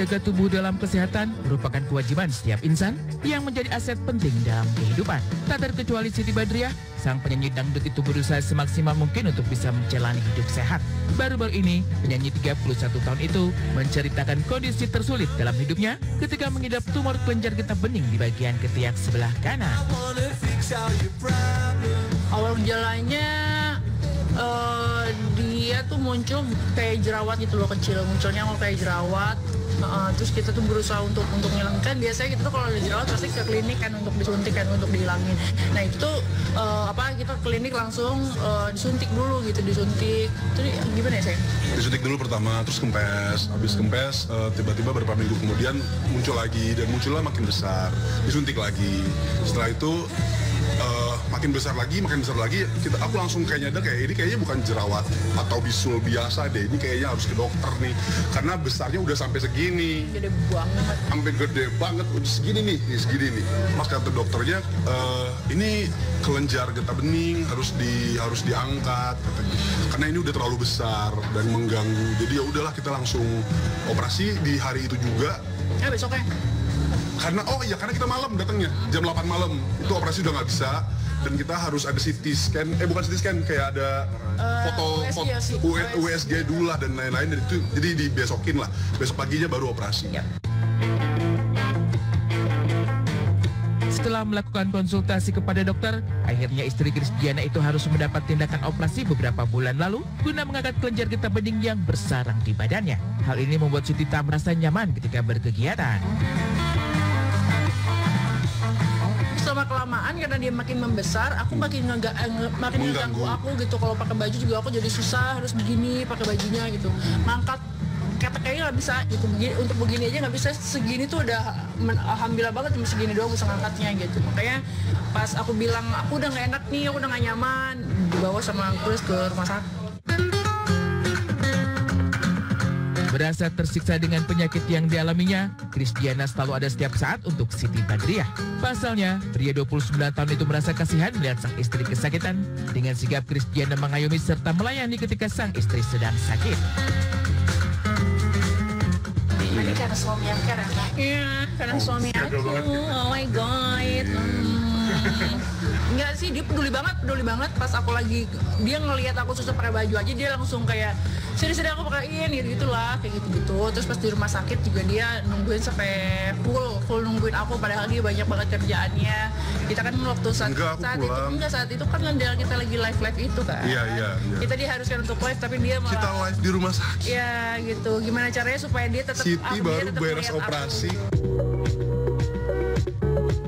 menjaga tubuh dalam kesehatan merupakan kewajiban setiap insan yang menjadi aset penting dalam kehidupan. Tak terkecuali Siti Badriah, sang penyanyi dangdut itu berusaha semaksimal mungkin untuk bisa menjalani hidup sehat. Baru-baru ini, penyanyi 31 tahun itu menceritakan kondisi tersulit dalam hidupnya ketika mengidap tumor kelenjar getah bening di bagian ketiak sebelah kanan. Awal jalannya dia tuh muncul kayak jerawat gitu loh, kecil munculnya kok kayak jerawat. Terus kita tuh berusaha untuk ngilangkan. Biasanya kita tuh kalau ada jerawat pasti ke klinik kan untuk disuntik kan untuk dihilangin. Nah itu tuh kita ke klinik langsung disuntik dulu gitu, disuntik. Itu gimana ya sayang? Disuntik dulu pertama, terus kempes. Habis kempes tiba-tiba beberapa minggu kemudian muncul lagi dan munculnya makin besar. Disuntik lagi. Setelah itu makin besar lagi, aku langsung kayaknya ini kayaknya bukan jerawat atau bisul biasa deh, ini kayaknya harus ke dokter nih, karena besarnya udah sampai segini, gede banget, sampai gede banget, udah segini nih. Mas kata dokternya, ini kelenjar getah bening harus diangkat, karena ini udah terlalu besar dan mengganggu. Jadi ya udahlah, kita langsung operasi di hari itu juga. Besoknya? Karena kita malam datangnya, jam 8 malam, itu operasi udah nggak bisa. Dan kita harus ada CT scan, bukan CT scan, kayak ada foto USG dulu lah dan lain-lain. Dan itu jadi dibesokin lah, besok paginya baru operasi. Yep. Setelah melakukan konsultasi kepada dokter, akhirnya istri Krisdiana itu harus mendapat tindakan operasi beberapa bulan lalu guna mengangkat kelenjar getah bening yang bersarang di badannya. Hal ini membuat Siti tak merasa nyaman ketika berkegiatan. Selama kelamaan karena dia makin membesar, aku makin ngeganggu aku gitu. Kalau pakai baju juga aku jadi susah, harus begini pakai bajunya gitu. Ngangkat kayaknya nggak bisa gitu. Untuk begini aja nggak bisa, segini tuh udah alhamdulillah banget, cuma segini doang bisa ngangkatnya gitu. Makanya pas aku bilang aku udah nggak enak nih, aku udah nggak nyaman, dibawa sama Chris ke rumah sakit. Merasa tersiksa dengan penyakit yang dialaminya, Krisdiana selalu ada setiap saat untuk Siti Badriah. Pasalnya, pria 29 tahun itu merasa kasihan melihat sang istri kesakitan. Dengan sigap Krisdiana mengayomi serta melayani ketika sang istri sedang sakit. Ini karena suami yang keren, kan? Iya, karena suami aku. Oh my god. Enggak sih, dia peduli banget pas aku lagi, dia ngelihat aku susah pakai baju aja, dia langsung kayak sini aku pakaiin gitulah, kayak gitu. Terus pas di rumah sakit juga dia nungguin sampai full nungguin aku, padahal dia banyak banget kerjaannya. Kita kan waktu saat itu kan kita lagi live itu kan. Iya. Kita diharuskan untuk live, tapi dia malah kita live di rumah sakit. Iya gitu. Gimana caranya supaya dia tetap Siti baru beres operasi.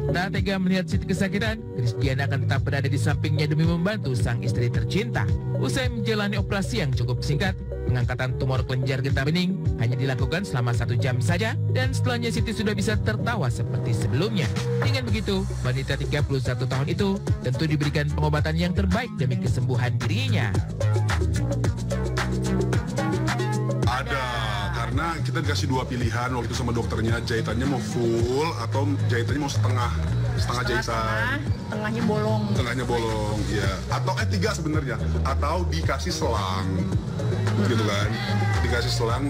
Tak tega melihat Siti kesakitan, Krisdiana akan tetap berada di sampingnya demi membantu sang istri tercinta. Usai menjalani operasi yang cukup singkat, pengangkatan tumor kelenjar getah bening hanya dilakukan selama 1 jam saja, dan setelahnya Siti sudah bisa tertawa seperti sebelumnya. Dengan begitu, wanita 31 tahun itu tentu diberikan pengobatan yang terbaik demi kesembuhan dirinya. Ada, karena kita dikasih 2 pilihan waktu itu sama dokternya, jahitannya mau full atau jahitannya mau setengah jahitan. Tengahnya bolong, ya. Atau 3 sebenarnya, atau dikasih selang, gitu kan? Dikasih selang,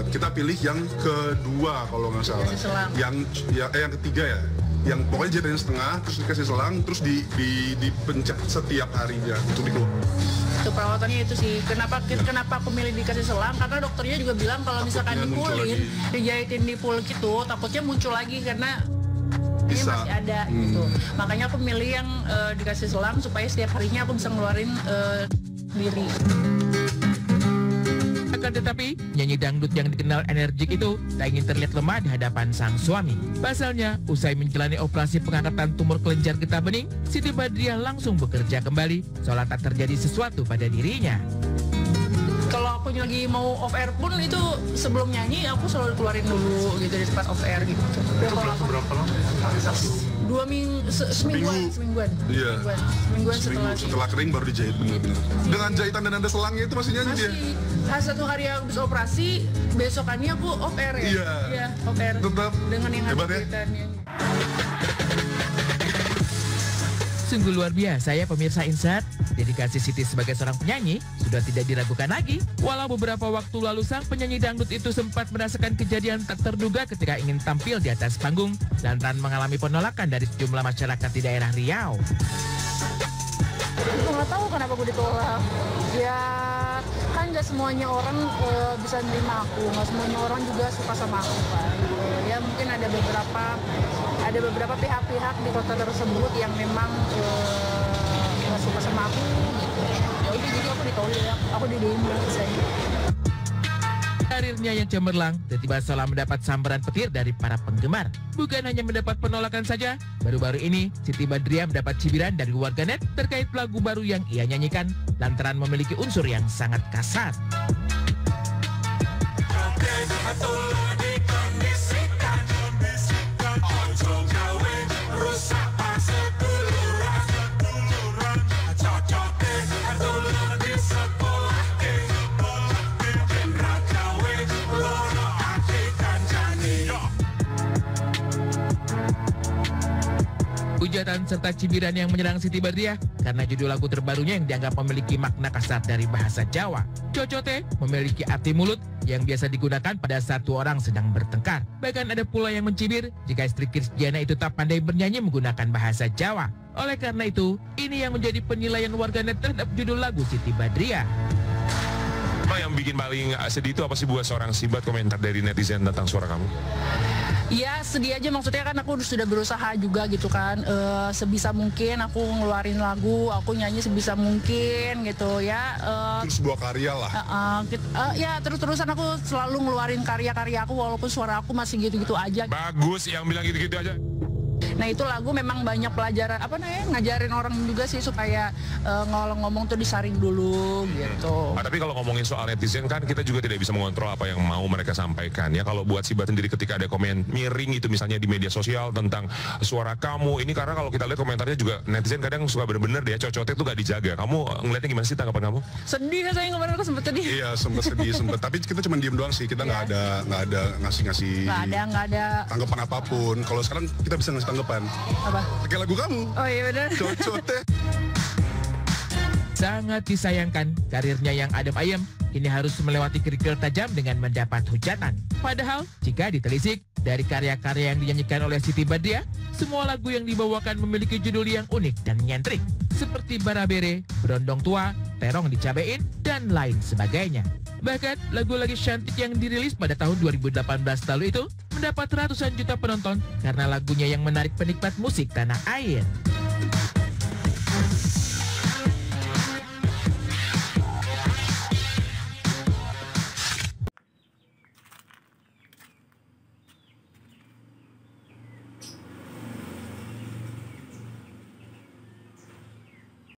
kita pilih yang kedua kalau nggak salah. Yang ketiga ya. Yang pokoknya jahitannya setengah, terus dikasih selang, terus dipencet setiap harinya, itu dikeluar. Itu perawatannya itu sih. Kenapa aku milih dikasih selang? Karena dokternya juga bilang kalau misalkan dipulin, dijahitin di full gitu, takutnya muncul lagi karena ini masih ada gitu. Makanya aku milih yang dikasih selang supaya setiap harinya aku bisa ngeluarin diri. Akan tetapi, nyanyi dangdut yang dikenal energik itu tak ingin terlihat lemah di hadapan sang suami. Pasalnya, usai menjalani operasi pengangkatan tumor kelenjar getah bening, Siti Badriah langsung bekerja kembali, seolah tak terjadi sesuatu pada dirinya. Kalau aku lagi mau off air pun itu sebelum nyanyi aku selalu keluarin dulu gitu di tempat off air gitu. Berapa lama? 2 minggu, semingguan. Iya. Semingguan setelah kering baru dijahit bener-bener. Dengan jahitan dan ada selangnya itu masih nyanyi dia. 1 hari habis operasi, besokannya aku off air ya. Iya, off air. Tetap dengan yang hebat ada ya? jahitannya. Sungguh luar biasa ya pemirsa Insert. Dedikasi Siti sebagai seorang penyanyi sudah tidak diragukan lagi. Walau beberapa waktu lalu sang penyanyi dangdut itu sempat merasakan kejadian tak terduga ketika ingin tampil di atas panggung lantaran mengalami penolakan dari sejumlah masyarakat di daerah Riau. Gue nggak tahu kenapa gue ditolak. Ya kan nggak semuanya orang bisa nerima aku, nggak semuanya orang juga suka sama aku kan. Ya mungkin ada beberapa pihak-pihak di kota tersebut yang memang nggak suka sama aku gitu. Ya udah jadi aku ditolak, aku di-demo misalnya. Karirnya yang cemerlang tiba-tiba seolah mendapat sambaran petir dari para penggemar. Bukan hanya mendapat penolakan saja, baru-baru ini Siti Badriah mendapat cibiran dari warganet terkait lagu baru yang ia nyanyikan lantaran memiliki unsur yang sangat kasar. Hujatan serta cibiran yang menyerang Siti Badriah karena judul lagu terbarunya yang dianggap memiliki makna kasar dari bahasa Jawa. Cocote memiliki arti mulut yang biasa digunakan pada satu orang sedang bertengkar. Bahkan ada pula yang mencibir jika istri Krisdiana itu tak pandai bernyanyi menggunakan bahasa Jawa. Oleh karena itu, ini yang menjadi penilaian warganet terhadap judul lagu Siti Badriah. Yang bikin paling sedih itu apa sih buat seorang Sibat komentar dari netizen tentang suara kamu? Ya sedih aja, maksudnya kan aku sudah berusaha juga gitu kan, sebisa mungkin aku ngeluarin lagu, aku nyanyi sebisa mungkin gitu ya. Terus sebuah karya lah. Ya terus-terusan aku selalu ngeluarin karya-karya aku walaupun suara aku masih gitu-gitu aja. Bagus yang bilang gitu-gitu aja. Nah itu lagu memang banyak pelajaran, ngajarin orang juga sih supaya ngomong tuh disaring dulu gitu. Tapi kalau ngomongin soal netizen kan kita juga tidak bisa mengontrol apa yang mau mereka sampaikan ya. Kalau buat Sibat sendiri ketika ada komen miring itu misalnya di media sosial tentang suara kamu ini, karena kalau kita lihat komentarnya juga netizen kadang suka bener-bener deh cocotnya tuh gak dijaga. Kamu ngeliatnya gimana sih tanggapan kamu? Sedih saya kemarin, aku sempet sedih. Iya sempet sedih tapi kita cuma diem doang sih, kita nggak ada ngasih nggak ada tanggapan apapun. Kalau sekarang kita bisa ngasih tanggapan. Apa? Pakai lagu kamu. Oh iya benar. Cocote. Sangat disayangkan karirnya yang adem ayem ini harus melewati kerikil tajam dengan mendapat hujatan. Padahal jika ditelisik dari karya-karya yang dinyanyikan oleh Siti Badriah, semua lagu yang dibawakan memiliki judul yang unik dan nyentrik seperti Barabere, Berondong Tua, Terong Dicabein, dan lain sebagainya. Bahkan lagu lagi cantik yang dirilis pada tahun 2018 lalu itu mendapat ratusan juta penonton karena lagunya yang menarik penikmat musik tanah air.